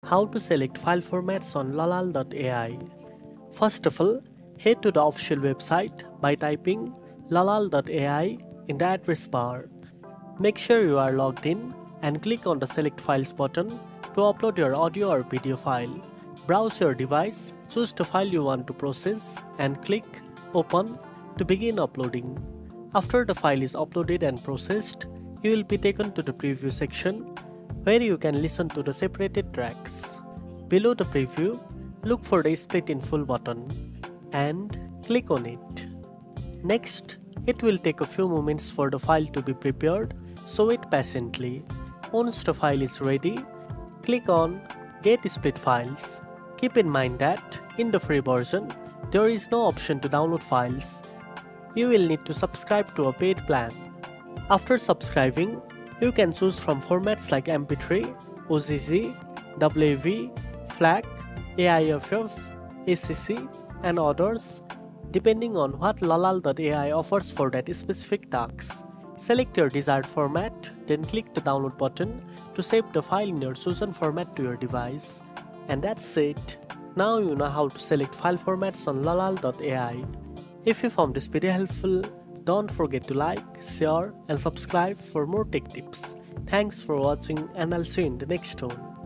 How to select file formats on Lalal.ai. First of all, head to the official website by typing Lalal.ai in the address bar. Make sure you are logged in and click on the Select Files button to upload your audio or video file. Browse your device, choose the file you want to process and click Open to begin uploading. After the file is uploaded and processed, you will be taken to the preview section where you can listen to the separated tracks. Below the preview, look for the Split in Full button and click on it. Next, it will take a few moments for the file to be prepared, so wait patiently. Once the file is ready, click on Get Split Files. Keep in mind that in the free version, there is no option to download files. You will need to subscribe to a paid plan. After subscribing, you can choose from formats like MP3, OGG, WAV, FLAC, AIFF, ACC, and others, depending on what Lalal.ai offers for that specific task. Select your desired format, then click the download button to save the file in your chosen format to your device. And that's it. Now you know how to select file formats on Lalal.ai. If you found this video helpful, don't forget to like, share, and subscribe for more tech tips. Thanks for watching, and I'll see you in the next one.